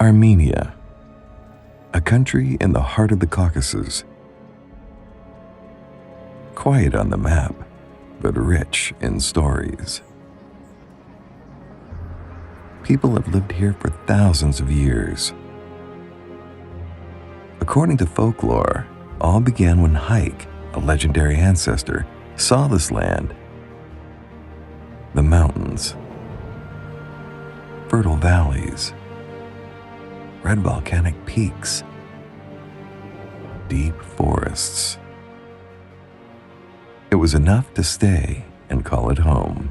Armenia, a country in the heart of the Caucasus. Quiet on the map, but rich in stories. People have lived here for thousands of years. According to folklore, all began when Haik, a legendary ancestor, saw this land. The mountains, fertile valleys, red volcanic peaks, deep forests. It was enough to stay and call it home.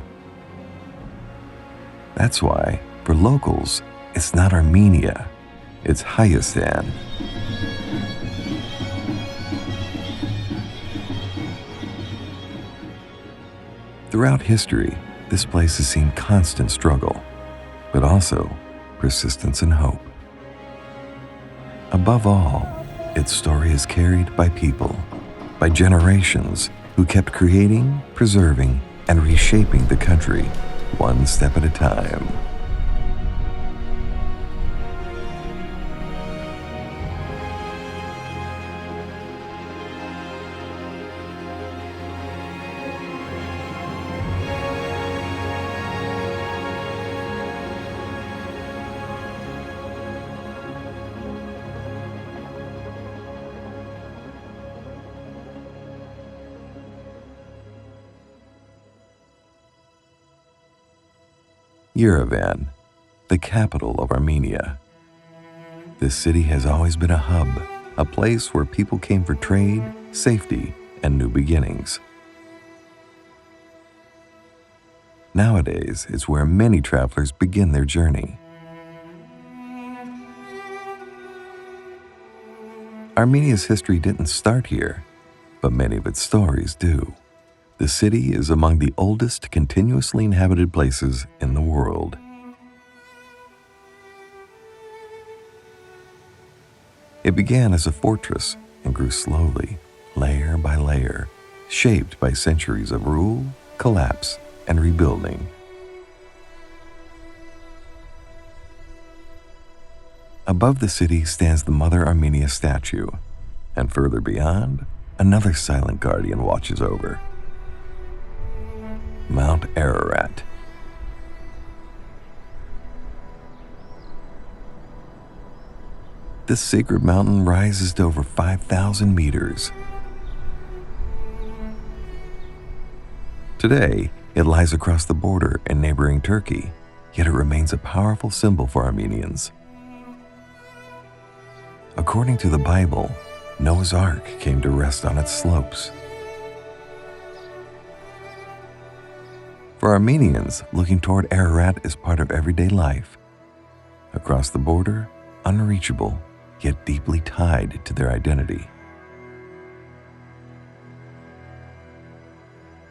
That's why, for locals, it's not Armenia, it's Hayastan. Throughout history, this place has seen constant struggle, but also persistence and hope. Above all, its story is carried by people, by generations who kept creating, preserving, and reshaping the country one step at a time. Yerevan, the capital of Armenia. This city has always been a hub, a place where people came for trade, safety, and new beginnings. Nowadays, it's where many travelers begin their journey. Armenia's history didn't start here, but many of its stories do. The city is among the oldest continuously inhabited places in the world. It began as a fortress and grew slowly, layer by layer, shaped by centuries of rule, collapse, and rebuilding. Above the city stands the Mother Armenia statue, and further beyond, another silent guardian watches over. Mount Ararat. This sacred mountain rises to over 5,000 meters. Today, it lies across the border in neighboring Turkey, yet it remains a powerful symbol for Armenians. According to the Bible, Noah's Ark came to rest on its slopes. For Armenians, looking toward Ararat is part of everyday life. Across the border, unreachable, yet deeply tied to their identity.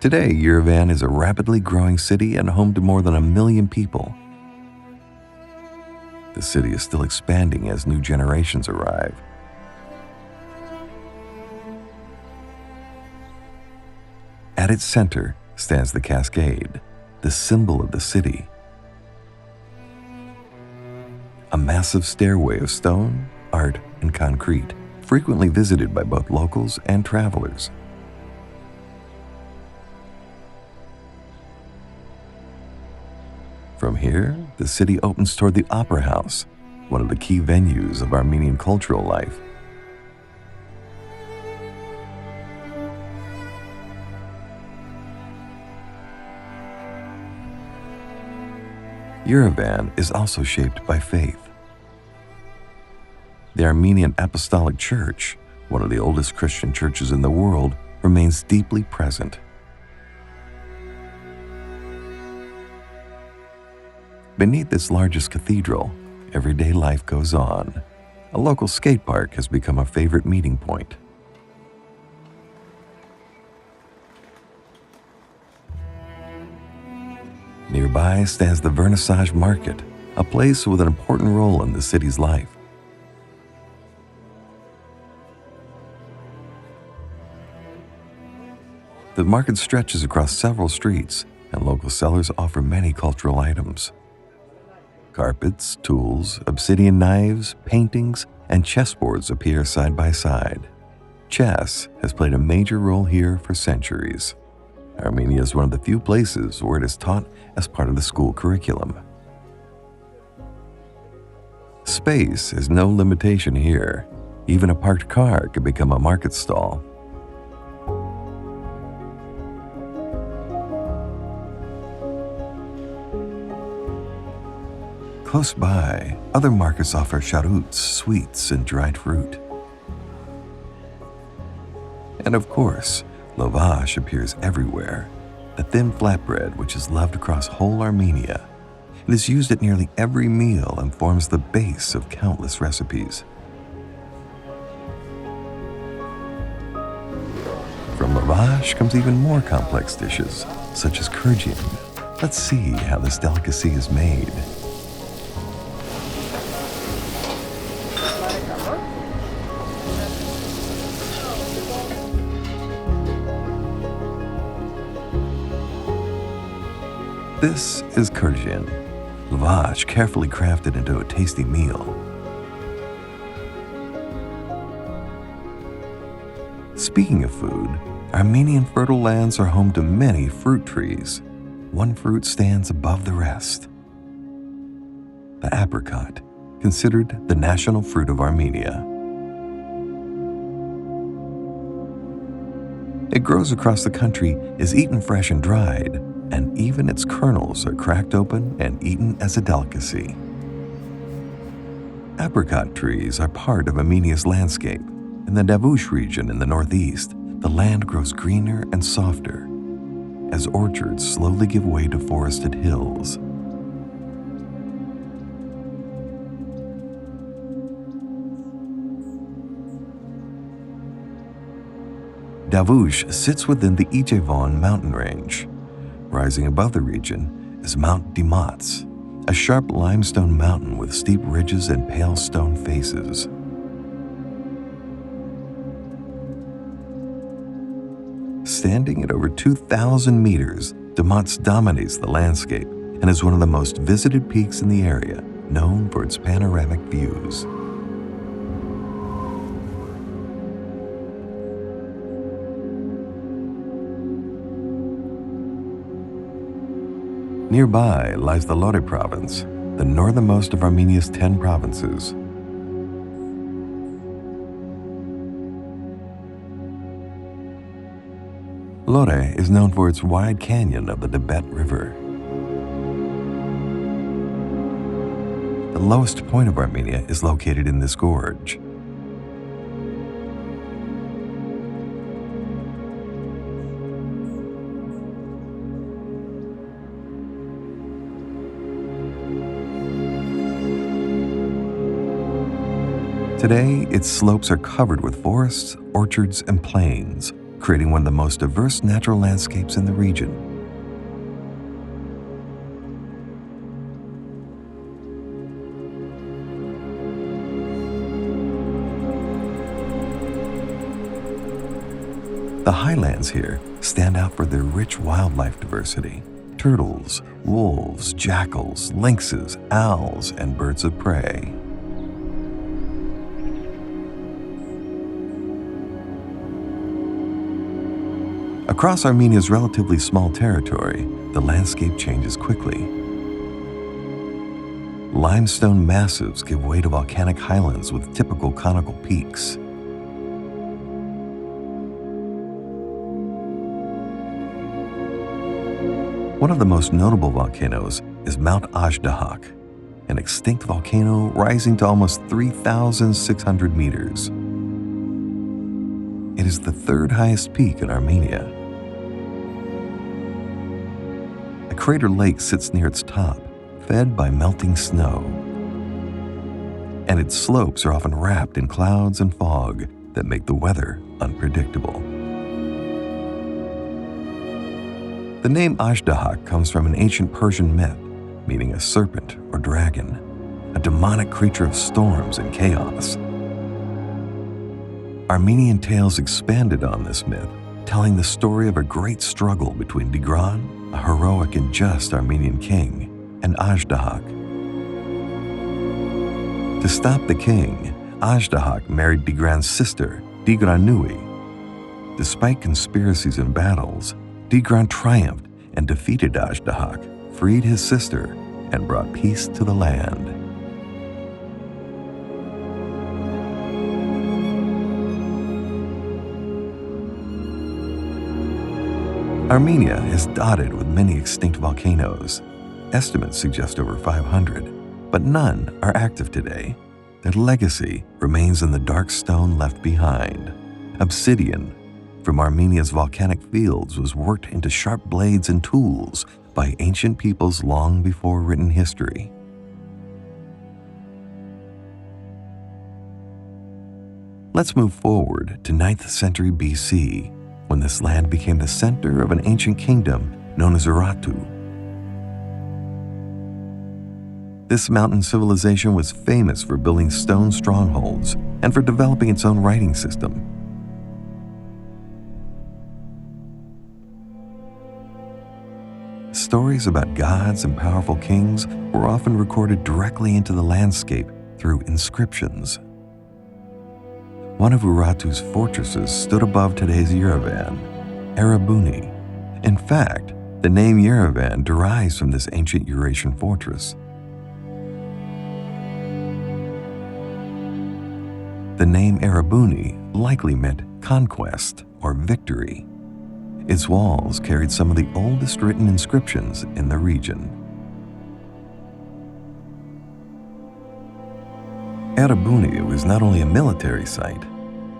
Today, Yerevan is a rapidly growing city and home to more than 1 million people. The city is still expanding as new generations arrive. At its center stands the cascade, the symbol of the city. A massive stairway of stone, art, and concrete, frequently visited by both locals and travelers. From here, the city opens toward the Opera House, one of the key venues of Armenian cultural life. Yerevan is also shaped by faith. The Armenian Apostolic Church, one of the oldest Christian churches in the world, remains deeply present. Beneath its largest cathedral, everyday life goes on. A local skate park has become a favorite meeting point. Nearby stands the Vernissage Market, a place with an important role in the city's life. The market stretches across several streets, and local sellers offer many cultural items. Carpets, tools, obsidian knives, paintings, and chessboards appear side by side. Chess has played a major role here for centuries. Armenia is one of the few places where it is taught as part of the school curriculum. Space is no limitation here. Even a parked car could become a market stall. Close by, other markets offer charuts, sweets, and dried fruit. And of course, lavash appears everywhere, the thin flatbread which is loved across whole Armenia. It is used at nearly every meal and forms the base of countless recipes. From lavash comes even more complex dishes, such as kurjian. Let's see how this delicacy is made. This is kurjian, lavash carefully crafted into a tasty meal. Speaking of food, Armenian fertile lands are home to many fruit trees. One fruit stands above the rest. The apricot, considered the national fruit of Armenia. It grows across the country, is eaten fresh and dried, and even its kernels are cracked open and eaten as a delicacy. Apricot trees are part of Armenia's landscape. In the Davush region in the northeast, the land grows greener and softer as orchards slowly give way to forested hills. Davush sits within the Yerevan mountain range. Rising above the region is Mount Dimats, a sharp limestone mountain with steep ridges and pale stone faces. Standing at over 2,000 meters, Dimats dominates the landscape and is one of the most visited peaks in the area, known for its panoramic views. Nearby lies the Lore province, the northernmost of Armenia's 10 provinces. Lore is known for its wide canyon of the Tibet River. The lowest point of Armenia is located in this gorge. Today, its slopes are covered with forests, orchards, and plains, creating one of the most diverse natural landscapes in the region. The highlands here stand out for their rich wildlife diversity: turtles, wolves, jackals, lynxes, owls, and birds of prey. Across Armenia's relatively small territory, the landscape changes quickly. Limestone massives give way to volcanic highlands with typical conical peaks. One of the most notable volcanoes is Mount Azhdahak, an extinct volcano rising to almost 3,600 meters. It is the third highest peak in Armenia. A crater lake sits near its top, fed by melting snow. And its slopes are often wrapped in clouds and fog that make the weather unpredictable. The name Azhdahak comes from an ancient Persian myth, meaning a serpent or dragon, a demonic creature of storms and chaos. Armenian tales expanded on this myth, telling the story of a great struggle between Tigran, a heroic and just Armenian king, and Azhdahak, To stop the king, Azhdahak married Tigran's sister, Tigran Nui. Despite conspiracies and battles, Tigran triumphed and defeated Azhdahak, freed his sister, and brought peace to the land. Armenia is dotted with many extinct volcanoes. Estimates suggest over 500, but none are active today. Their legacy remains in the dark stone left behind. Obsidian from Armenia's volcanic fields was worked into sharp blades and tools by ancient peoples long before written history. Let's move forward to 9th century BC, when this land became the center of an ancient kingdom known as Urartu. This mountain civilization was famous for building stone strongholds and for developing its own writing system. Stories about gods and powerful kings were often recorded directly into the landscape through inscriptions. One of Urartu's fortresses stood above today's Yerevan, Erebuni. In fact, the name Yerevan derives from this ancient Eurasian fortress. The name Erebuni likely meant conquest or victory. Its walls carried some of the oldest written inscriptions in the region. Erebuni was not only a military site,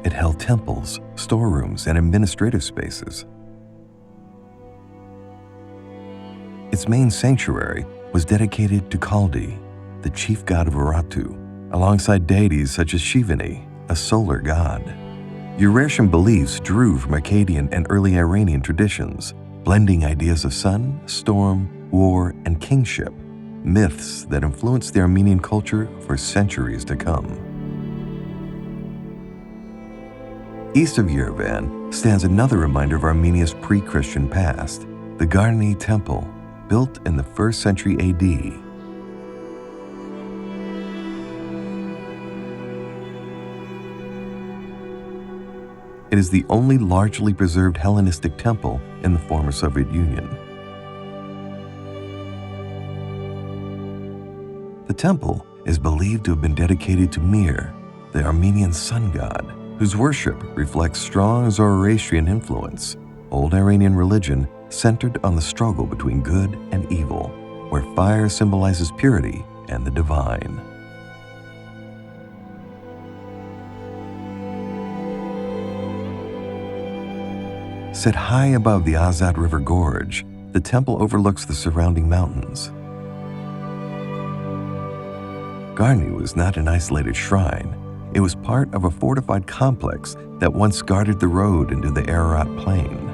it held temples, storerooms, and administrative spaces. Its main sanctuary was dedicated to Kaldi, the chief god of Urartu, alongside deities such as Shivani, a solar god. Eurasian beliefs drew from Akkadian and early Iranian traditions, blending ideas of sun, storm, war, and kingship, myths that influenced the Armenian culture for centuries to come. East of Yerevan stands another reminder of Armenia's pre-Christian past, the Garni Temple, built in the 1st century AD. It is the only largely preserved Hellenistic temple in the former Soviet Union. The temple is believed to have been dedicated to Mir, the Armenian sun god, whose worship reflects strong Zoroastrian influence, old Iranian religion centered on the struggle between good and evil, where fire symbolizes purity and the divine. Set high above the Azad River Gorge, the temple overlooks the surrounding mountains. Garni was not an isolated shrine. It was part of a fortified complex that once guarded the road into the Ararat Plain.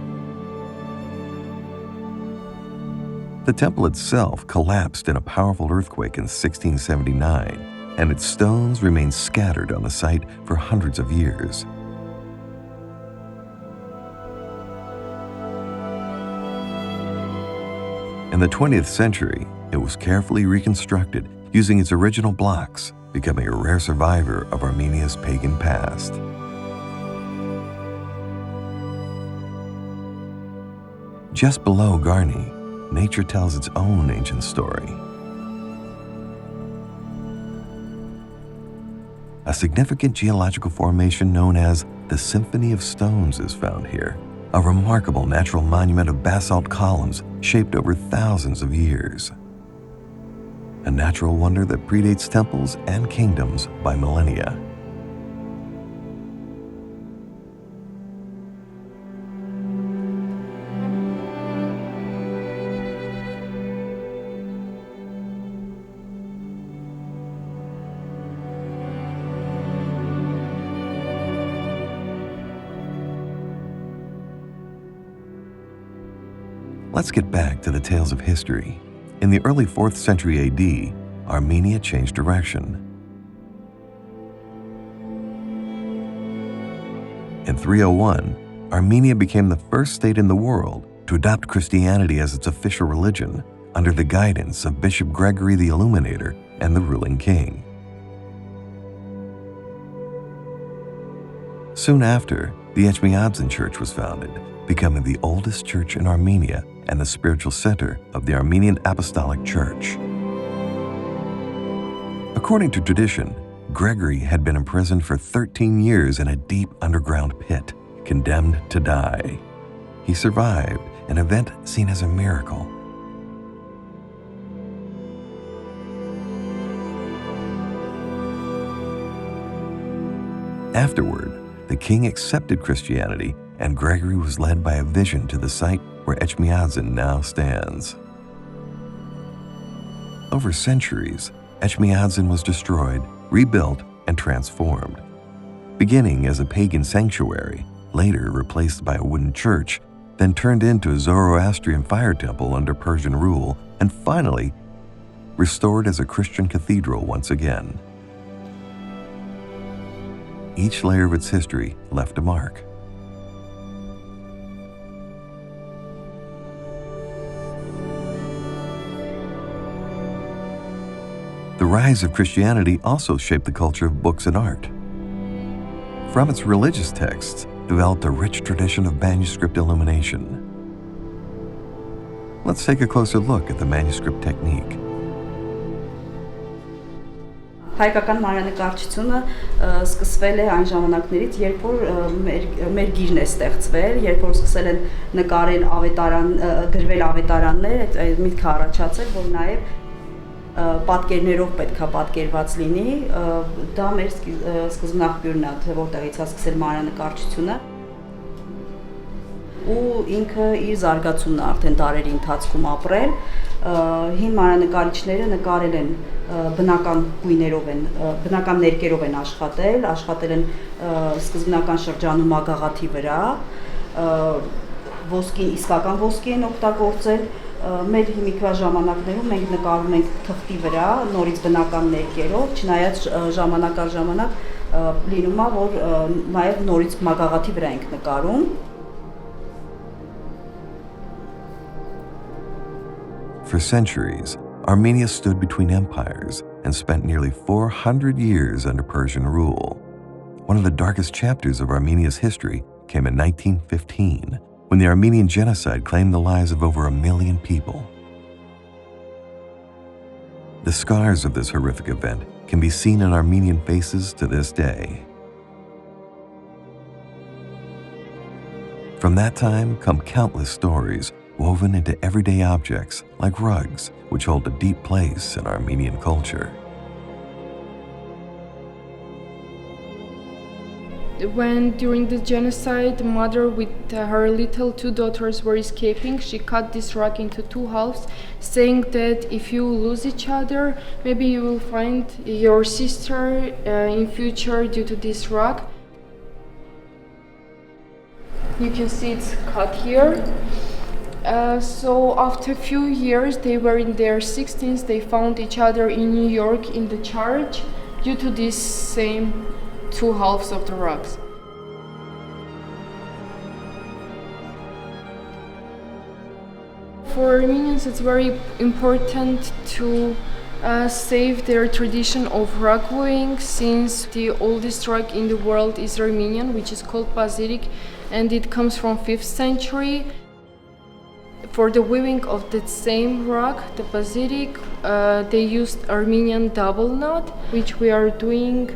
The temple itself collapsed in a powerful earthquake in 1679, and its stones remained scattered on the site for hundreds of years. In the 20th century, it was carefully reconstructed using its original blocks, becoming a rare survivor of Armenia's pagan past. Just below Garni, nature tells its own ancient story. A significant geological formation known as the Symphony of Stones is found here, a remarkable natural monument of basalt columns shaped over thousands of years. A natural wonder that predates temples and kingdoms by millennia. Let's get back to the tales of history. In the early 4th century AD, Armenia changed direction. In 301, Armenia became the first state in the world to adopt Christianity as its official religion under the guidance of Bishop Gregory the Illuminator and the ruling king. Soon after, the Etchmiadzin Church was founded, becoming the oldest church in Armenia and the spiritual center of the Armenian Apostolic Church. According to tradition, Gregory had been imprisoned for 13 years in a deep underground pit, condemned to die. He survived, an event seen as a miracle. Afterward, the king accepted Christianity, and Gregory was led by a vision to the site where Etchmiadzin now stands. Over centuries, Etchmiadzin was destroyed, rebuilt, and transformed. Beginning as a pagan sanctuary, later replaced by a wooden church, then turned into a Zoroastrian fire temple under Persian rule, and finally restored as a Christian cathedral once again. Each layer of its history left a mark. The rise of Christianity also shaped the culture of books and art. From its religious texts, developed a rich tradition of manuscript illumination. Let's take a closer look at the manuscript technique. Հայկական մանրանկարչությունը սկսվել է այն ժամանակներից, երբ որ մեր գիրն է ստեղծվել, երբ որ սկսել են նկարել ավետարան, գրվել ավետարաններ, այդ միտքը առաջացել, որ նաև պատկերներով պետքա պատկերված լինի, դա մեր սկզբնաղբյուրն է, թե որտեղից է սկսել մանրանկարչությունը։ Ու ինքը իր զարգացումն արդեն դարերի ընթացքում ապրել, հին մանրանկարիչները նկարել են բնական գույներով են, բնական ներկերով են աշխատել են սկզբնական շրջանում մագաղաթի վրա, ոսկին, իսկական ոսկի են օգտագործել, մեր հիմիկվա ժամանակներում մենք նկարում ենք թղթի վրա, նորից բնական ներկերով, չնայած ժամանակ առ ժամանակ լինում է, որ նաև նորից մագաղաթի վրա ենք նկարում։ For centuries, Armenia stood between empires and spent nearly 400 years under Persian rule. One of the darkest chapters of Armenia's history came in 1915, when the Armenian genocide claimed the lives of over 1 million people. The scars of this horrific event can be seen in Armenian faces to this day. From that time come countless stories woven into everyday objects like rugs, which hold a deep place in Armenian culture. When during the genocide, mother with her little 2 daughters were escaping, she cut this rug into 2 halves, saying that if you lose each other, maybe you will find your sister in future due to this rug. You can see it's cut here. So after a few years, they were in their 16s, they found each other in New York in the church due to these same 2 halves of the rugs. For Armenians, it's very important to save their tradition of rug weaving, since the oldest rug in the world is Armenian, which is called Bazirik, and it comes from 5th century. For the weaving of that same rug, the Bazirik, they used Armenian double knot, which we are doing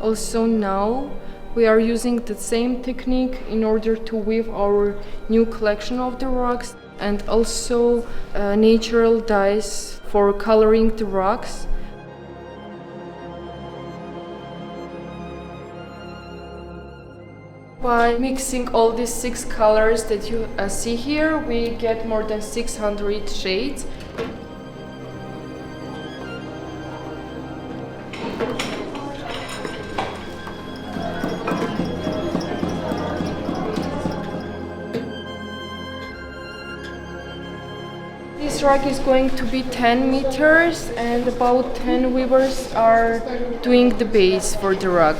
also now. We are using the same technique in order to weave our new collection of the rugs, and also natural dyes for coloring the rugs. By mixing all these 6 colors that you see here, we get more than 600 shades. This rug is going to be 10 meters, and about 10 weavers are doing the base for the rug.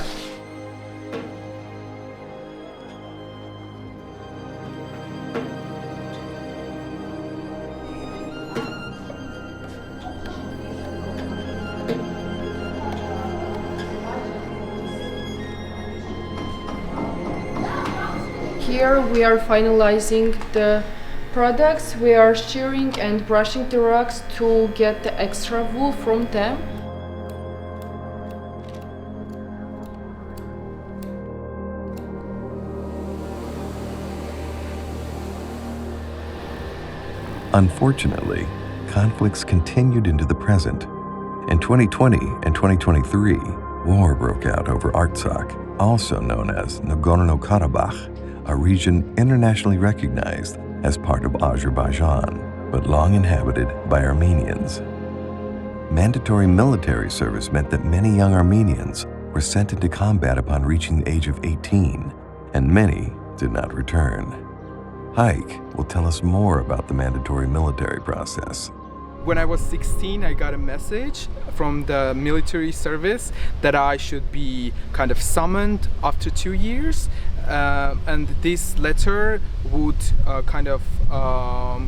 year we are finalizing the products. We are shearing and brushing the rugs to get the extra wool from them. Unfortunately, conflicts continued into the present. In 2020 and 2023, war broke out over Artsakh, also known as Nagorno-Karabakh, a region internationally recognized as part of Azerbaijan, but long inhabited by Armenians. Mandatory military service meant that many young Armenians were sent into combat upon reaching the age of 18, and many did not return. Hike will tell us more about the mandatory military process. When I was 16, I got a message from the military service that I should be kind of summoned after 2 years. And this letter would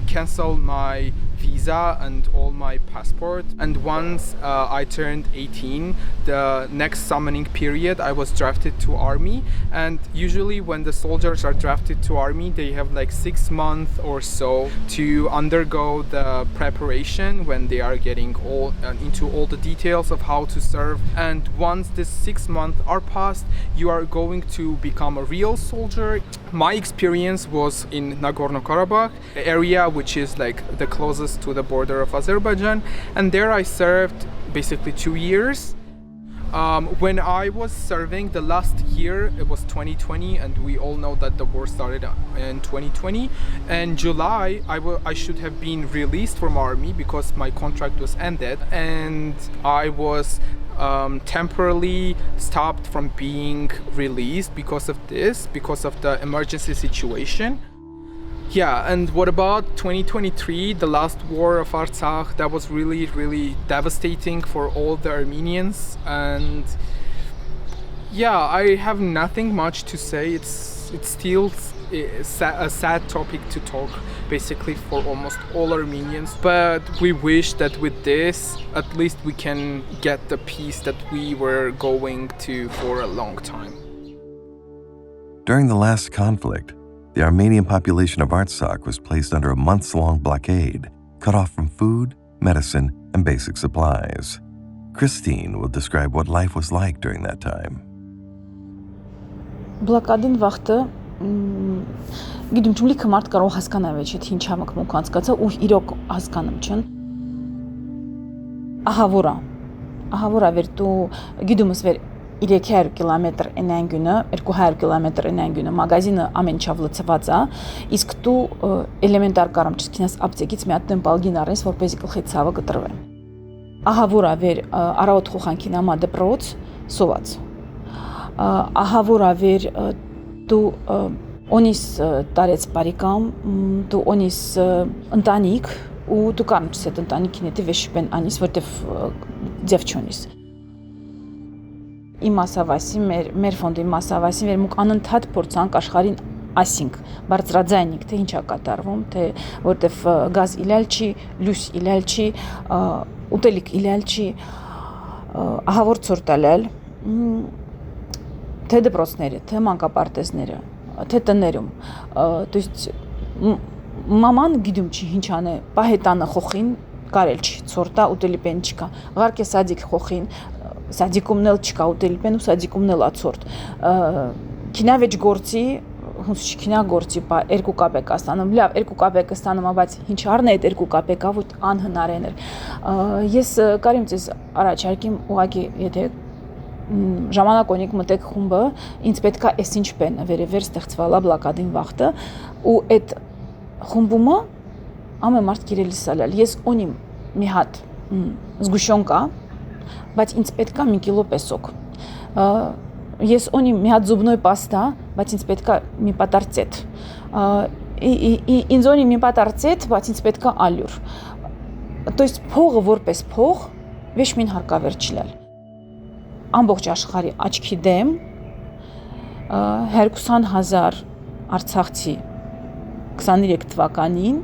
cancel my visa and all my passport. And once I turned 18, the next summoning period, I was drafted to army. And usually when the soldiers are drafted to army, they have like 6 months or so to undergo the preparation when they are getting into all the details of how to serve. And once this 6 months are passed, you are going to become a real soldier. My experience was in Nagorno-Karabakh area, which is like the closest to the border of Azerbaijan, and there I served basically 2 years. When I was serving the last year, it was 2020, and we all know that the war started in 2020. In July, I should have been released from army because my contract was ended, and I was temporarily stopped from being released because of the emergency situation. Yeah, and what about 2023, the last war of Artsakh? That was really, really devastating for all the Armenians. And yeah, I have nothing much to say. It's still a sad topic to talk, basically, for almost all Armenians. But we wish that with this, at least we can get the peace that we were going to for a long time. During the last conflict, the Armenian population of Artsakh was placed under a months-long blockade, cut off from food, medicine, and basic supplies. Christine will describe what life was like during that time. Բլոկադին վաղտը գիտեմ չունի կմարդ կարող հասկանա ոչ թե ինչ համակմուկ անցկացա ու իրոք հասկանում չն ահավորա վեր դու գիտումս վեր 300 կիլոմետր այնան գունը 200 կիլոմետր այնան գունը մագազինը ամեն չավ լցված է իսկ դու էլեմենտար կարամ չսկինաս ապտեկից մի հատ տեմպալգին առես որպեսզի գլխի ցավը կտրվի ահավորա վեր արաոտ խոխանքին ամա դպրոց սոված ահավորա վեր դու օնիս տարեց բարիկամ դու օնիս ընտանիք ու դու կարմչես այդ ընտանիքին հետը վեշպեն անիս որտեվ ձև չունիս իմ ասավասի մեր ֆոնդի մասավասի վեր մուկ անընդհատ փորձանք աշխարհին ասինք բարձրաձայնիկ թե ինչա կատարվում թե որտեվ գազ իլալ չի լույս իլալ չի ուտելիք իլալ չի ահավոր ցորտալալ թե դպրոցները թե մանկապարտեզները թե տներում то есть մաման գիտում չի ինչ անե պահետանը խոխին կարել չի ցորտա ուտելի պեն չկա ղարկե սադիկ խոխին սադիկումն էլ չկա ուտելիպեն ու սադիկումն էլ ացորտ քինավեջ գործի հունց չքինա գործի պա երկու կապեկ աստանում լավ երկու կապեկ ստանում բայց ինչ առն է այդ երկու կապեկա ոտ անհնարեն էր ես կարիմ ցես առաջարկիմ ուղակի եթե ժամանակ ունիք մտեք խումբը ինձ պետքա էսինչ պեն վերևեր ստեղծվալա բլոկադին վախտը ու այդ խումբումը ամեն մարդ գիրելի սալալ ես ունիմ մի հատ զգուշոնկա բայց ինձ պետքա մի կիլո պեսոկ ես ունիմ մի հատ զուբնոյ պաստա բայց ինձ պետքա մի պատար ծետ ինձ ունիմ մի պատար ծետ բայց ինձ պետքա ալյուր то есть փողը որպես փող ոչ մին հարկավեր չլալ ամբողջ աշխարհի աչքի դեմ 20000 արցախցի 23 թվականին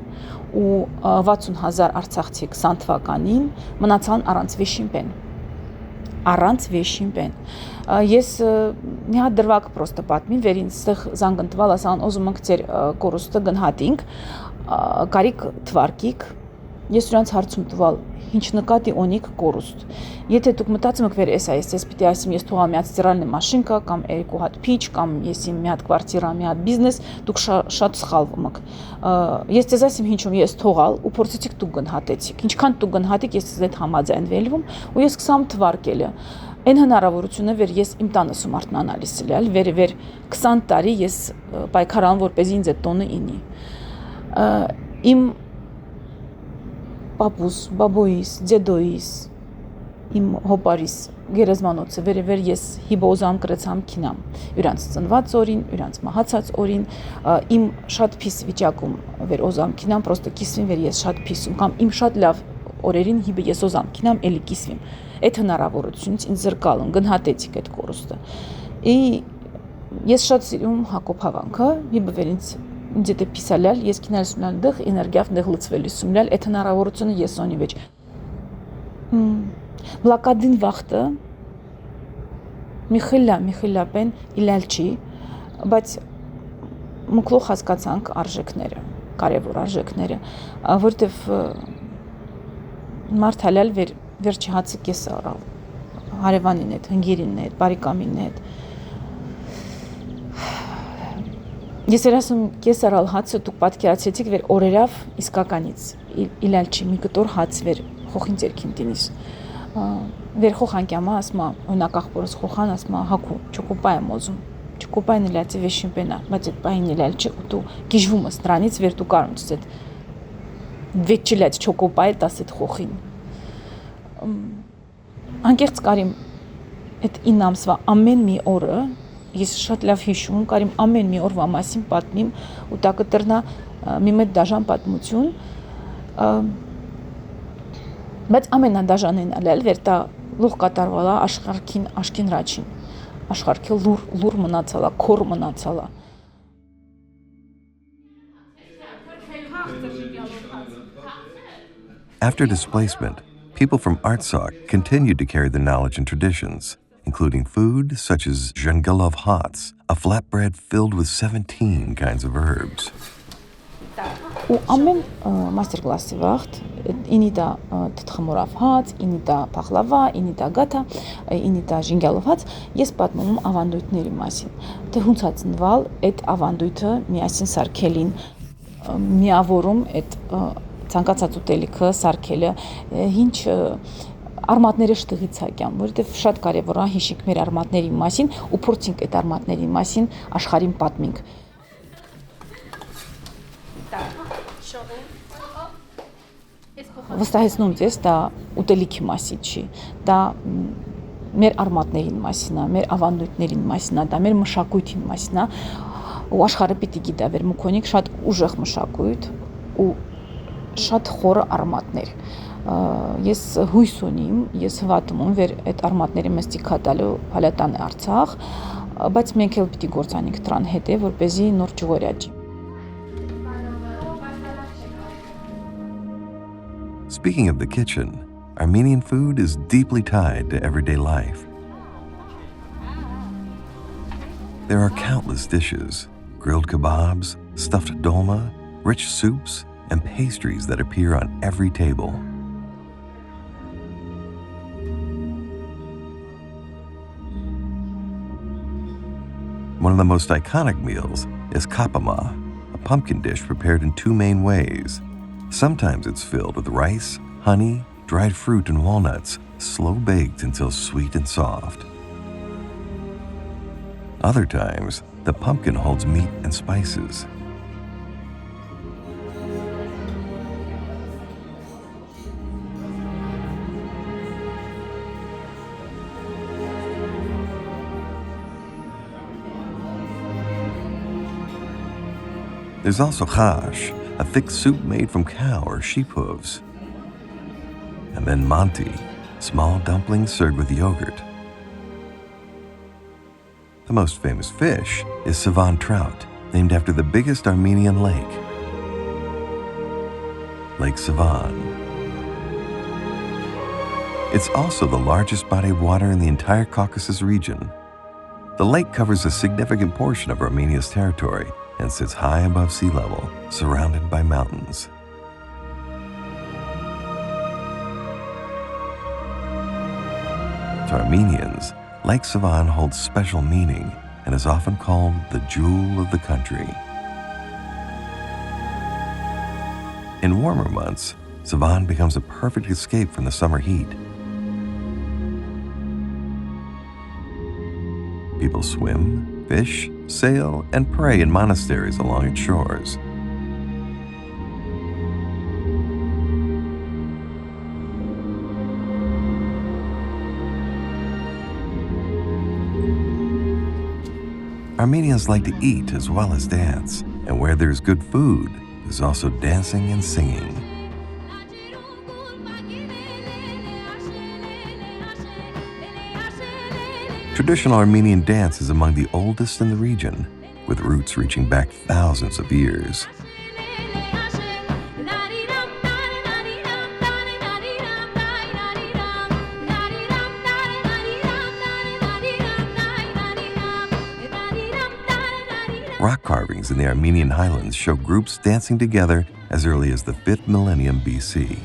ու 60000 արցախցի 20 թվականին մնացան առանց վեշին պեն առանց վեշին բեն։ Ես մի հատ դրվագ պրոստը պատմի, վերին ստեղ զանգընտվալ ասան օզում ենք ձեր կորուստը գնահատինք, կարիք թվարկիկ, ես նրանց հարցում տվալ ինչ նկատի ունիք կորուստ։ Եթե դուք մտածում եք վեր ես պիտի ասեմ ես թողալ մի հատ ստիրալնի մաշինկա կամ երկու հատ փիչ կամ ես իմ մի հատ կվարտիրա, մի հատ բիզնես, դուք շատ սխալվում եք։ Ես ձեզ ասեմ ինչում ես թողալ ու փորձեցիք դուք գնահատեցիք։ Ինչքան դուք գնահատիք, ես ձեզ հետ համաձայնվելվում ու ես կսամ թվարկելը։ Այն հնարավորությունը վեր ես իմ տանսում արտնանալիսել, վեր 20 տարի ես պայքարան որպեսզի ինձ այդ տոնը ինի։ Իմ պապուս, բաբոյիս, դեդոյիս, իմ հոպարիս գերեզմանոցը վերևեր ես հիբոզամ կրեցամ քինամ իրանց ծնված օրին, իրանց մահացած օրին, իմ շատ փիս վիճակում վեր օզամ քինամ, պրոստը կիսվին վեր ես շատ փիսում կամ իմ շատ լավ օրերին հիբը ես օզամ քինամ, էլի կիսվիմ։ Այդ հնարավորությունից ինձ զրկալն գնահատեցիք այդ կորուստը։ Ես շատ սիրում Հակոբ հավանքը, հիբը վեր ինձ դե պիսալալ, ես քինել սումնալ դեղ էներգիա դեղ լծվելի սումնալ, այդ հնարավորությունը ես ունի վեճ։ Բլակադին վախտը Միխիլա բեն իլալչի, բայց մուկլող հասկացանք արժեքները, կարևոր արժեքները, որտեվ մարդ հալալ վերջի հացը կես արալ, հարևանին հետ, հնգիրին հետ, բարիկամին հետ։ Ես երասում կես արալ հացը դուք պատկերացրեցիք վեր օրերավ իսկականից, իլալչի մի կտոր հաց վեր խոխին ձերքին տինիս։ Վեր խոխանկյամա ասմա, օնակախպորս խոխան ասմա, հակու, չոկոպայ եմ ոզում, չոկոպայն իլալցի վեշին պենա, բայց այդ պային իլալչի ու դու գիժվում ես նրանից վեր դու կարում ես այդ վեճիլած չոկոպայ տաս այդ խոխին։ Անկեղծ կարիմ այդ 9 ամսվա ամեն մի օրը ես շատ լավ հիշում, կարիմ ամեն մի օրվա մասին պատմիմ ու դա կտրնա մի մեծ դաժան պատմություն, բայց ամենադաժանն ալել վեր տա լուղ կատարվալա աշխին ռաչին, աշխարհքի լուր մնացալա, քոր մնացալա։ After displacement, people from Artsakh continued to carry the knowledge and traditions, including food such as zhengalov hots, a flatbread filled with 17 kinds of herbs. Ու ամեն մաստեր կլասի վաղտ, ինի դա թթխմորավ հաց, ինի դա փախլավա, ինի դա գաթա, ինի դա ժինգալով հաց, ես պատմում ավանդույթների մասին։ Թե հունցած նվալ այդ ավանդույթը միասին սարքելին, միավորում այդ ցանկացած ուտելիքը սարքելը, ինչ արմատները շտղից հակյամ, որովհետև շատ կարևոր է հիշենք մեր արմատների մասին ու փորձենք այդ արմատների մասին աշխարհին պատմենք։ Վստահեցնում ես, դա ուտելիքի մասին չի, դա մեր արմատներին մասին է, մեր ավանդույթներին մասին է, դա մեր մշակույթին մասին է, ու աշխարհը պիտի գիտա, վեր մուքոնիկ շատ ուժեղ մշակույթ ու շատ խորը արմատներ։ Ես հույս ունիմ, ես հավատում եմ, վեր այդ արմատների մեզ տիկատալու հալատան է Արցախ, բայց մենք էլ պիտի գործանենք դրան հետ, որպեսզի նոր ջուղորյաճի։ Speaking of the kitchen, Armenian food is deeply tied to everyday life. There are countless dishes, grilled kebabs, stuffed dolma, rich soups, and pastries that appear on every table. One of the most iconic meals is kapama, a pumpkin dish prepared in two main ways. Sometimes it's filled with rice, honey, dried fruit, and walnuts, slow baked until sweet and soft. Other times, the pumpkin holds meat and spices. There's also khash, a thick soup made from cow or sheep hooves. And then manti, small dumplings served with yogurt. The most famous fish is Sevan trout, named after the biggest Armenian lake, Lake Sevan. It's also the largest body of water in the entire Caucasus region. The lake covers a significant portion of Armenia's territory and sits high above sea level, surrounded by mountains. To Armenians, Lake Sevan holds special meaning and is often called the jewel of the country. In warmer months, Sevan becomes a perfect escape from the summer heat. People swim, fish, sail, and pray in monasteries along its shores. Armenians like to eat as well as dance, and where there's good food, there's also dancing and singing. Traditional Armenian dance is among the oldest in the region, with roots reaching back thousands of years. Rock carvings in the Armenian highlands show groups dancing together as early as the 5th millennium BC.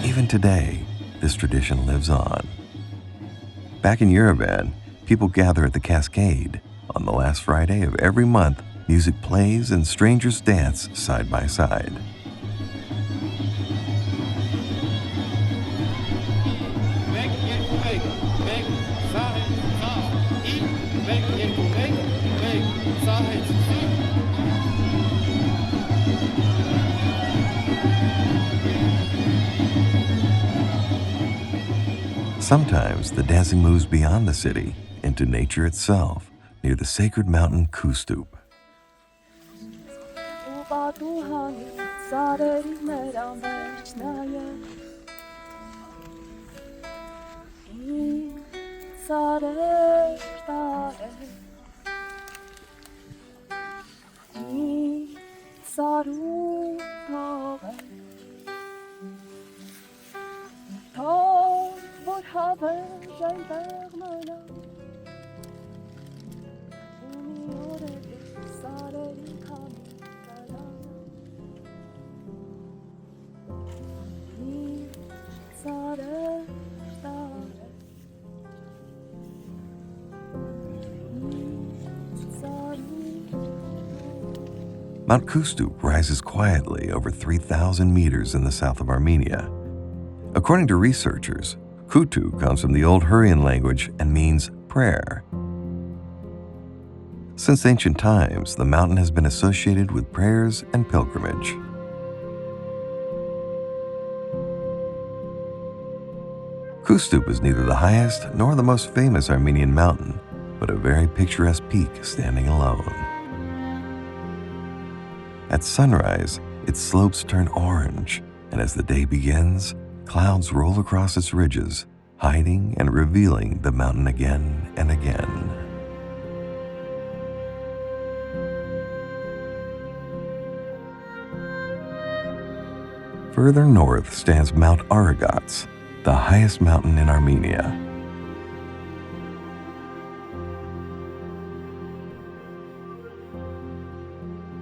Even today, this tradition lives on. Back in Yerevan, people gather at the Cascade. On the last Friday of every month, music plays and strangers dance side by side. Sometimes the dancing moves beyond the city into nature itself, near the sacred mountain Khustup. Mount Khustup rises quietly over 3,000 meters in the south of Armenia. According to researchers, Khutu comes from the Old Hurrian language and means prayer. Since ancient times, the mountain has been associated with prayers and pilgrimage. Khustup is neither the highest nor the most famous Armenian mountain, but a very picturesque peak standing alone. At sunrise, its slopes turn orange, and as the day begins, clouds roll across its ridges, hiding and revealing the mountain again and again. Further north stands Mount Aragats, the highest mountain in Armenia.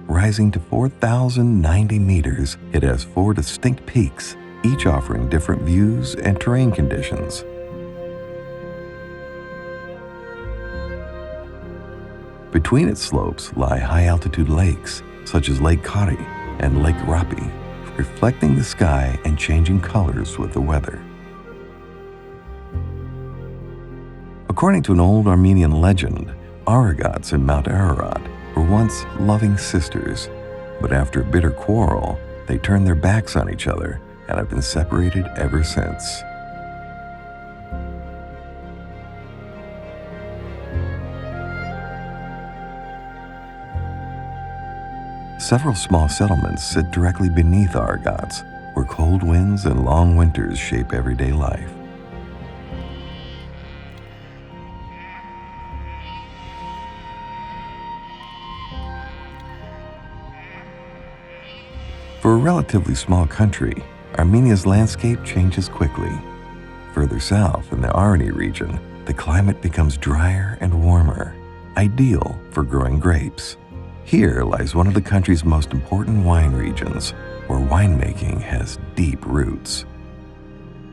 Rising to 4,090 meters, it has 4 distinct peaks, each offering different views and terrain conditions. Between its slopes lie high-altitude lakes, such as Lake Kari and Lake Rapi, reflecting the sky and changing colors with the weather. According to an old Armenian legend, Aragats and Mount Ararat were once loving sisters, but after a bitter quarrel, they turned their backs on each other and have been separated ever since. Several small settlements sit directly beneath Aragats, where cold winds and long winters shape everyday life. For a relatively small country, Armenia's landscape changes quickly. Further south in the Arteni region, the climate becomes drier and warmer, ideal for growing grapes. Here lies one of the country's most important wine regions, where winemaking has deep roots.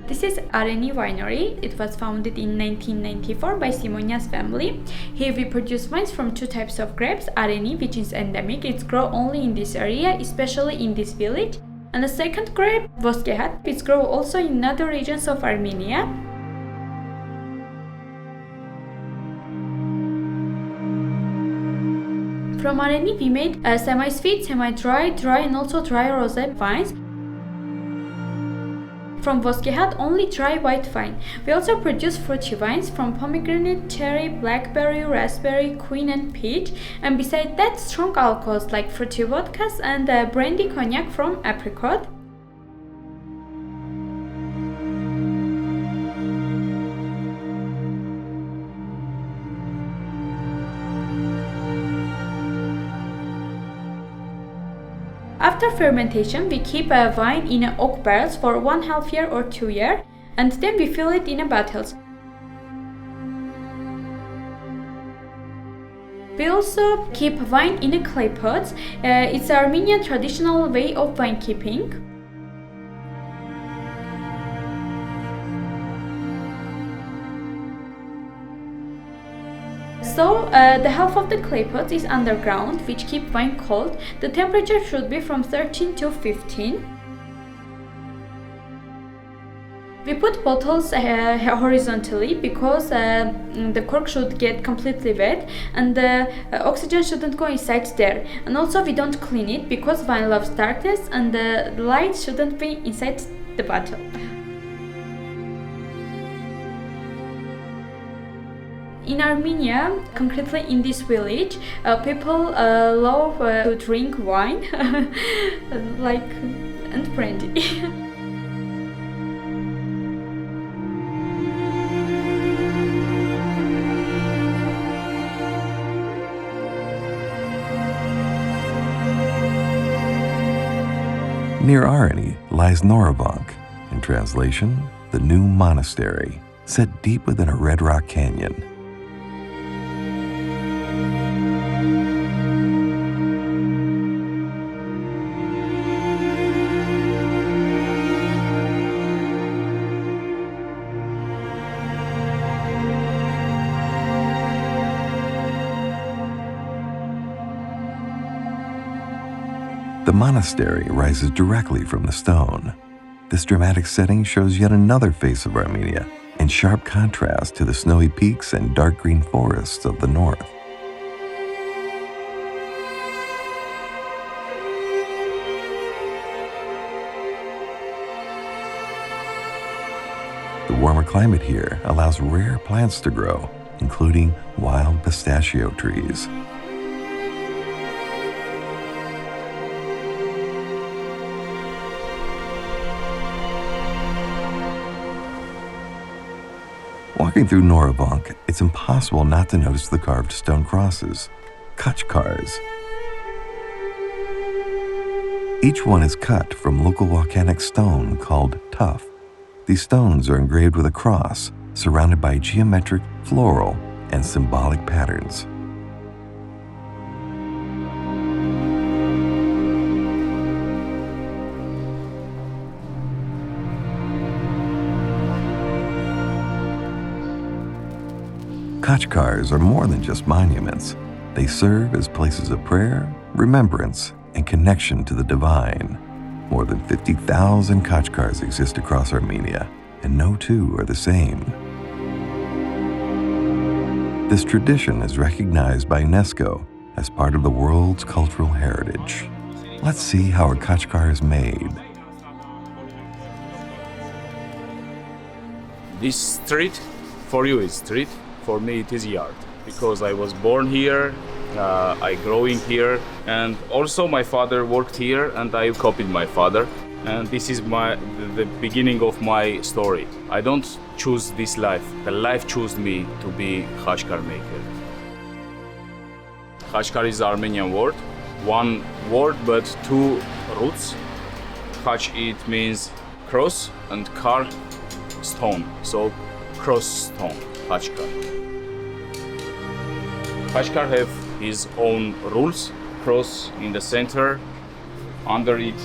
This is Arteni Winery. It was founded in 1994 by Simonia's family. Here we produce wines from two types of grapes, Arteni, which is endemic. It's grown only in this area, especially in this village. And the second grape, Voznak, which grows also in other regions of Armenia. From Arteni, we made semi-sweet, semi-dry, dry, and also dry rosé wines. From Voznak, only dry white wine. We also produce fruity wines from pomegranate, cherry, blackberry, raspberry, queen, and peach. And besides that, strong alcohols like fruity vodkas and brandy cognac from apricot. After fermentation, we keep a wine in oak barrels for 1/2 year or 2 years, and then we fill it in bottles. We also keep wine in clay pots. It's an Armenian traditional way of wine keeping. So, the half of the clay pots is underground, which keep wine cold. The temperature should be from 13 to 15. We put bottles horizontally because the cork should get completely wet and the oxygen shouldn't go inside there. And also we don't clean it because wine loves darkness and the light shouldn't be inside the bottle. In Armenia, concretely in this village, people love to drink wine and brandy. Near Arteni lies Noravank, in translation, the new monastery, set deep within a red rock canyon. The monastery rises directly from the stone. This dramatic setting shows yet another face of Armenia, in sharp contrast to the snowy peaks and dark green forests of the north. The warmer climate here allows rare plants to grow, including wild pistachio trees. Walking through Noravank, it's impossible not to notice the carved stone crosses, Khachkars. Each one is cut from local volcanic stone called tuff. These stones are engraved with a cross, surrounded by geometric, floral, and symbolic patterns. Khachkars are more than just monuments. They serve as places of prayer, remembrance, and connection to the divine. More than 50,000 Khachkars exist across Armenia, and no two are the same. This tradition is recognized by UNESCO as part of the world's cultural heritage. Let's see how a Khachkar is made. This street, for you is street. For me, it is yard because I was born here, I growing here, and also my father worked here, and I copied my father. And this is the beginning of my story. I don't choose this life. The life chose me to be Khachkar maker. Khachkar is Armenian word, one word but two roots. Khach, it means cross, and kar, stone. So cross stone, Khachkar. Khachkar have his own rules. Cross in the center, under it,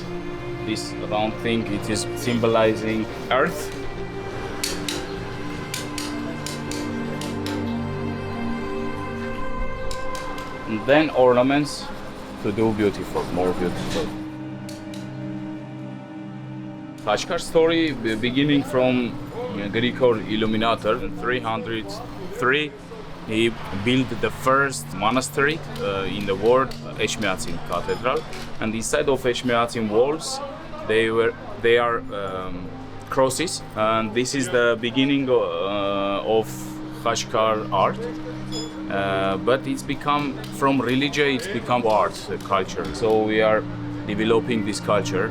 this round thing, it is symbolizing earth. And then ornaments to do beautiful, more beautiful. Khachkar story beginning from Greek illuminator in 303. He built the first monastery in the world, Eshmiatin Cathedral, and inside of Eshmiatin walls, they are crosses, and this is the beginning of Khachkar art. But it's become from religion, it's become art, culture. So we are developing this culture.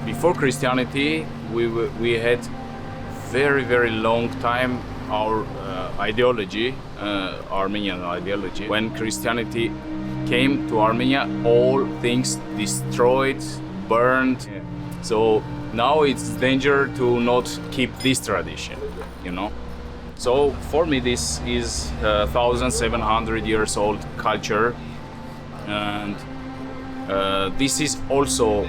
Before Christianity, we had very long time our ideology, Armenian ideology. When Christianity came to Armenia, all things destroyed, burned. So now it's danger to not keep this tradition, you know. So for me, this is 1,700 years old culture, and this is also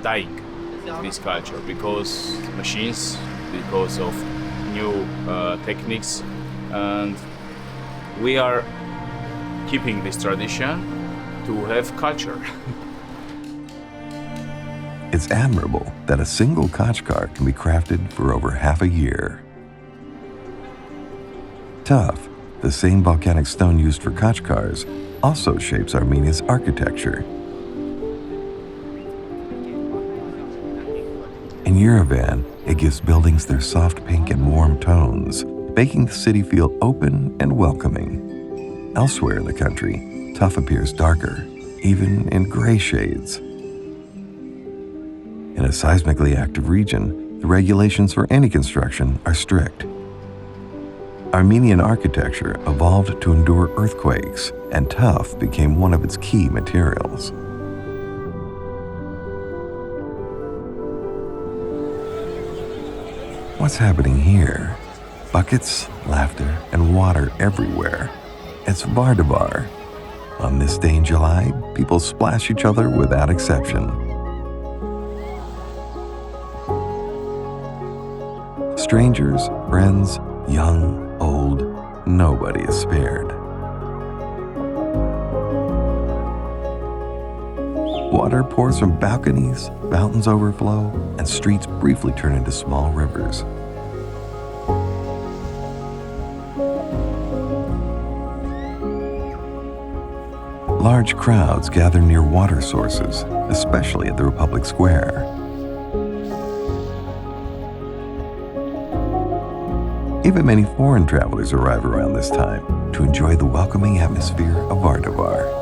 dying, this culture, because machines, because of new techniques, and we are keeping this tradition to have culture. It's admirable that a single Khachkar can be crafted for over half a year. Tuff, the same volcanic stone used for Khachkars, also shapes Armenia's architecture. In Yerevan, it gives buildings their soft pink and warm tones, making the city feel open and welcoming. Elsewhere in the country, tuff appears darker, even in gray shades. In a seismically active region, the regulations for any construction are strict. Armenian architecture evolved to endure earthquakes, and tuff became one of its key materials. What's happening here? Buckets, laughter, and water everywhere. It's Vardavar. On this day in July, people splash each other without exception. Strangers, friends, young, old, nobody is spared. Water pours from balconies, fountains overflow, and streets briefly turn into small rivers. Large crowds gather near water sources, especially at the Republic Square. Even many foreign travelers arrive around this time to enjoy the welcoming atmosphere of Vardavar.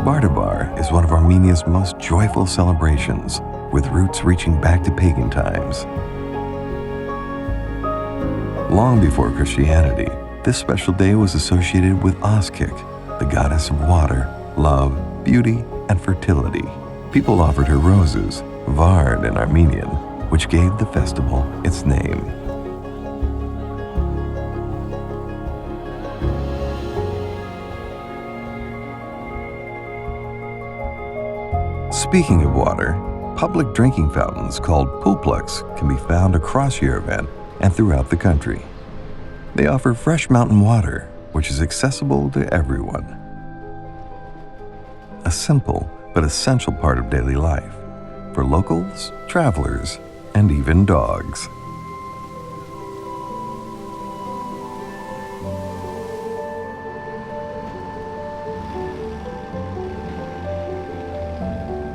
Vardavar is one of Armenia's most joyful celebrations, with roots reaching back to pagan times. Long before Christianity, this special day was associated with Azhdahak, the goddess of water, love, beauty, and fertility. People offered her roses, Vard in Armenian, which gave the festival its name. Speaking of water, public drinking fountains called pulpluks can be found across Yerevan and throughout the country. They offer fresh mountain water, which is accessible to everyone. A simple but essential part of daily life for locals, travelers, and even dogs.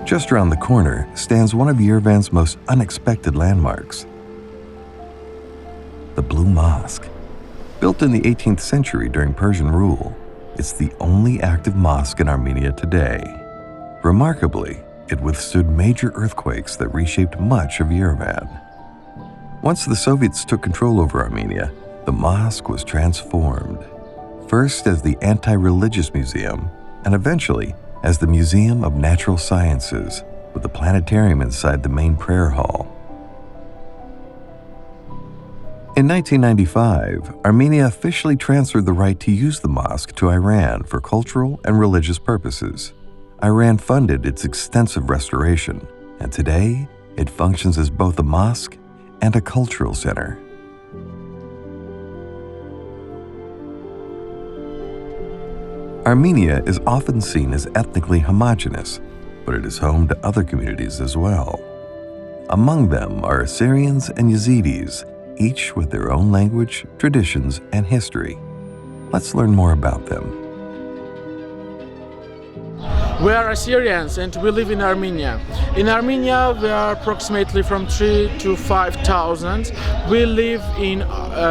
Just around the corner stands one of Yerevan's most unexpected landmarks, the Blue Mosque. Built in the 18th century during Persian rule, it's the only active mosque in Armenia today. Remarkably, it withstood major earthquakes that reshaped much of Yerevan. Once the Soviets took control over Armenia, the mosque was transformed, first as the anti-religious museum, and eventually as the Museum of Natural Sciences, with a planetarium inside the main prayer hall. In 1995, Armenia officially transferred the right to use the mosque to Iran for cultural and religious purposes. Iran funded its extensive restoration, and today it functions as both a mosque and a cultural center. Armenia is often seen as ethnically homogeneous, but it is home to other communities as well. Among them are Assyrians and Yezidis, each with their own language, traditions, and history. Let's learn more about them. We are Assyrians and we live in Armenia. In Armenia, we are approximately from 3,000 to 5,000. We live in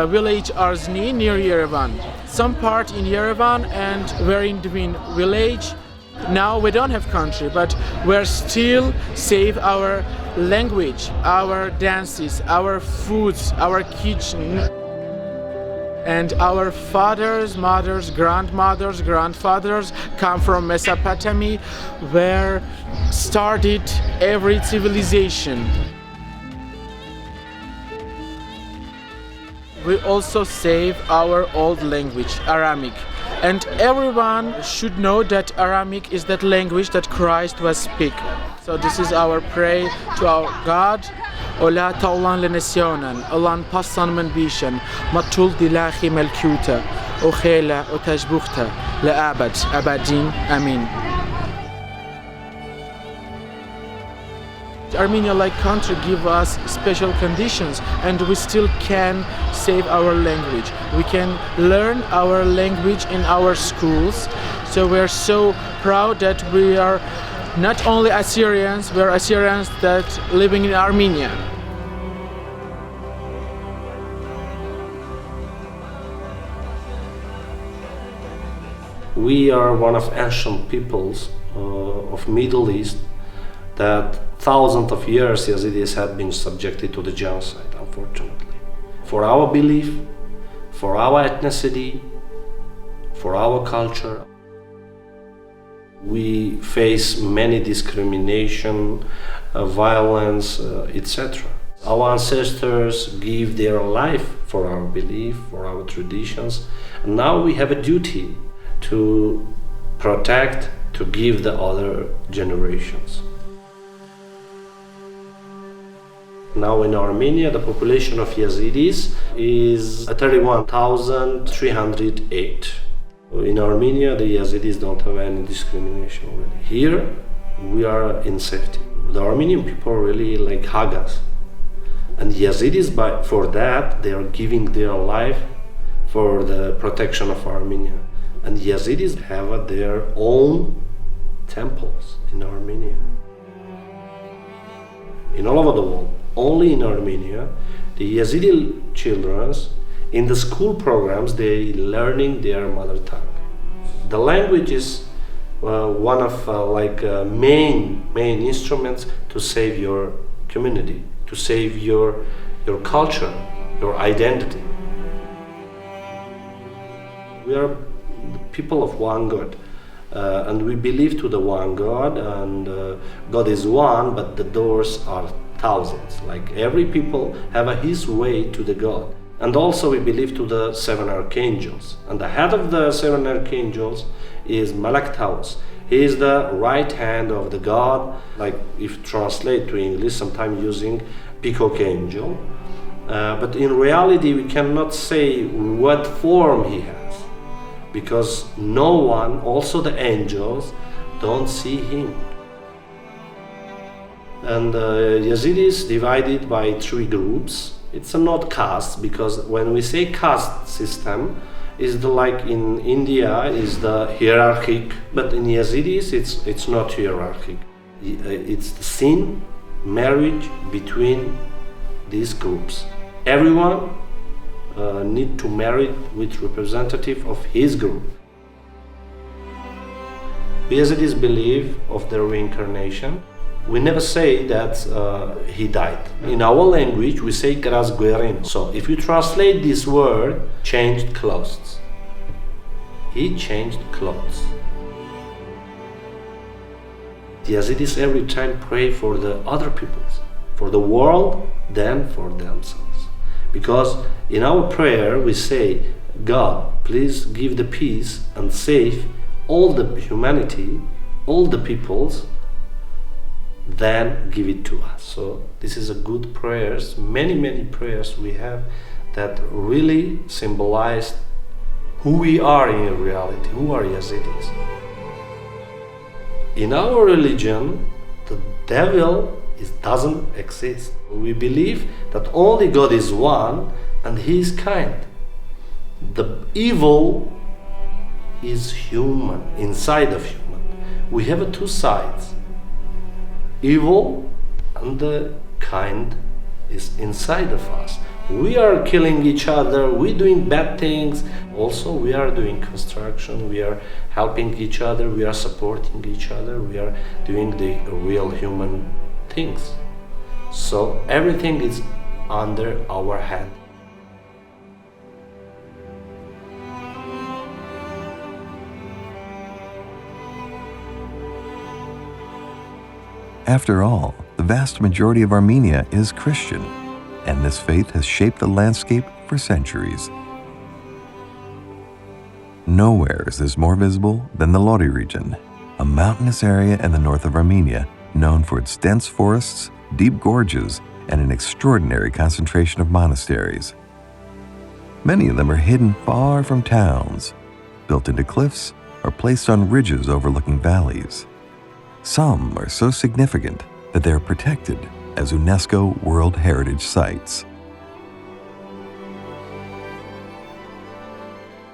village Arteni near Yerevan. Some part in Yerevan and we're in between village. Now we don't have country, but we're still save our language, our dances, our foods, our kitchen. And our fathers, mothers, grandmothers, grandfathers come from Mesopotamia, where started every civilization. We also save our old language, Aramaic. And everyone should know that Aramaic is that language that Christ was speak. So this is our prayer to our God. Ola taulan lenasionan, olan passan men bishan, matul dilahi melkuta, okhela otajbukhta, leabad, abadin, amin. Armenia like country give us special conditions and we still can save our language. We can learn our language in our schools. So we're so proud that we are not only Assyrians, we're Assyrians that living in Armenia. We are one of ancient peoples of Middle East that thousands of years Yezidis have been subjected to the genocide, unfortunately. For our belief, for our ethnicity, for our culture, we face many discrimination, violence, etc. Our ancestors give their life for our belief, for our traditions, and now we have a duty to protect, to give the other generations. Now in Armenia, the population of Yezidis is 31,308. In Armenia, the Yezidis don't have any discrimination already. Here, we are in safety. The Armenian people really like hug us. And Yezidis, for that, they are giving their life for the protection of Armenia. And Yezidis have their own temples in Armenia. In all over the world, only in Armenia, the Yazidi children in the school programs, they learning their mother tongue. The language is one of main instruments to save your community, to save your culture, your identity. We are the people of one God, and we believe to the one God, and God is one, but the doors are thousands. Like every people have his way to the God. And also we believe to the 7 archangels. And the head of the 7 archangels is Malak Taos. He is the right hand of the God, like if translate to English, sometimes using peacock angel. But in reality, we cannot say what form he has, because no one, also the angels, don't see him. And Yezidis divided by 3 groups. It's not caste, because when we say caste system, is the like in India is the hierarchic, but in Yezidis it's not hierarchic. It's the sin, marriage between these groups. Everyone need to marry with representative of his group. Yezidis believe of the reincarnation. We never say that he died. In our language, we say krasguerin. So if you translate this word, changed clothes. He changed clothes. The Yezidis every time pray for the other peoples, for the world, then for themselves. Because in our prayer we say, God, please give the peace and save all the humanity, all the peoples, then give it to us. So this is a good prayers, many prayers we have that really symbolize who we are in reality, who are Yezidis. In our religion, the devil doesn't exist. We believe that only God is one and He is kind. The evil is human, inside of human. We have two sides. Evil and the kind is inside of us. We are killing each other, we're doing bad things. Also, we are doing construction, we are helping each other, we are supporting each other, we are doing the real human things. So everything is under our hand. After all, the vast majority of Armenia is Christian, and this faith has shaped the landscape for centuries. Nowhere is this more visible than the Lori region, a mountainous area in the north of Armenia known for its dense forests, deep gorges, and an extraordinary concentration of monasteries. Many of them are hidden far from towns, built into cliffs, or placed on ridges overlooking valleys. Some are so significant that they are protected as UNESCO World Heritage Sites.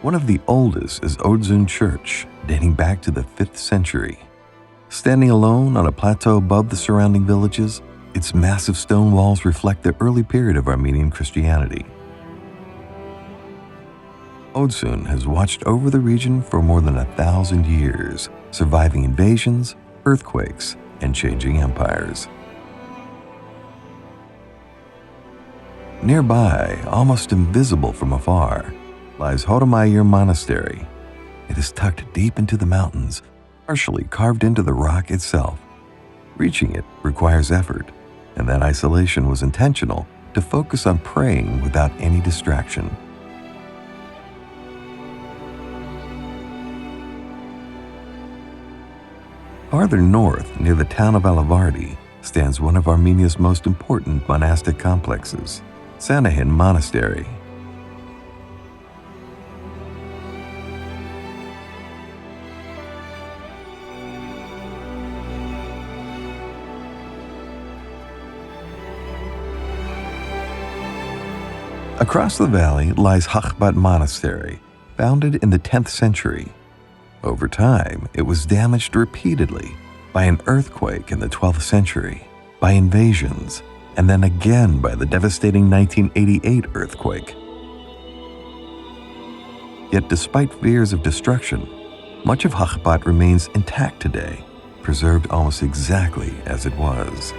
One of the oldest is Odzun Church, dating back to the 5th century. Standing alone on a plateau above the surrounding villages, its massive stone walls reflect the early period of Armenian Christianity. Odzun has watched over the region for more than 1,000 years, surviving invasions, earthquakes, and changing empires. Nearby, almost invisible from afar, lies Horamayr Monastery. It is tucked deep into the mountains, partially carved into the rock itself. Reaching it requires effort, and that isolation was intentional to focus on praying without any distraction. Farther north, near the town of Alavardi, stands one of Armenia's most important monastic complexes, Sanahin Monastery. Across the valley lies Hakhbat Monastery, founded in the 10th century. Over time, it was damaged repeatedly by an earthquake in the 12th century, by invasions, and then again by the devastating 1988 earthquake. Yet despite fears of destruction, much of Hakhbat remains intact today, preserved almost exactly as it was.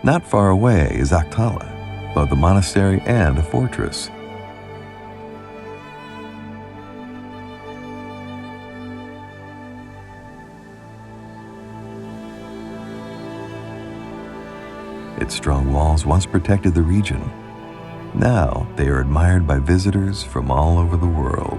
Not far away is Akhtala, both a monastery and a fortress. Its strong walls once protected the region. Now they are admired by visitors from all over the world.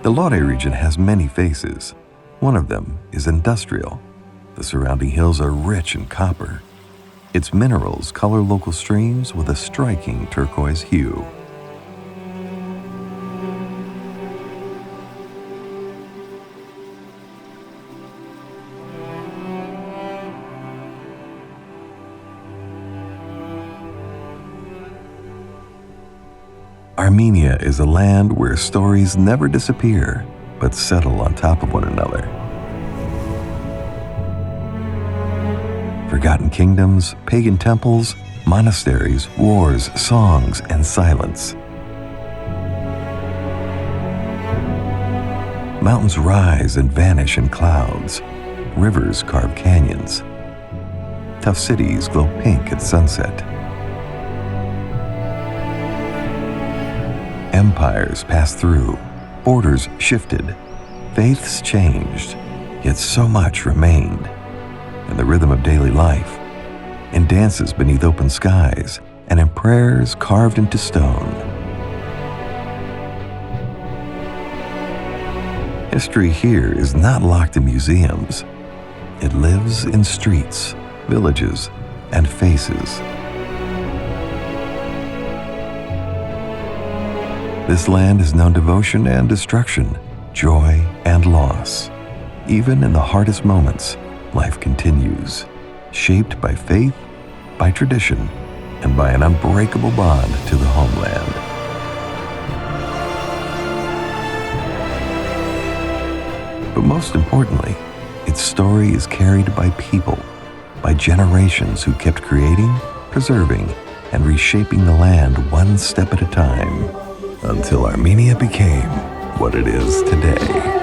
The Lore region has many faces. One of them is industrial. The surrounding hills are rich in copper. Its minerals color local streams with a striking turquoise hue. Armenia is a land where stories never disappear, but settle on top of one another. Forgotten kingdoms, pagan temples, monasteries, wars, songs, and silence. Mountains rise and vanish in clouds. Rivers carve canyons. Tough cities glow pink at sunset. Empires passed through, borders shifted, faiths changed, yet so much remained. In the rhythm of daily life, in dances beneath open skies, and in prayers carved into stone. History here is not locked in museums. It lives in streets, villages, and faces. This land has known devotion and destruction, joy and loss. Even in the hardest moments, life continues, shaped by faith, by tradition, and by an unbreakable bond to the homeland. But most importantly, its story is carried by people, by generations who kept creating, preserving, and reshaping the land one step at a time, until Armenia became what it is today.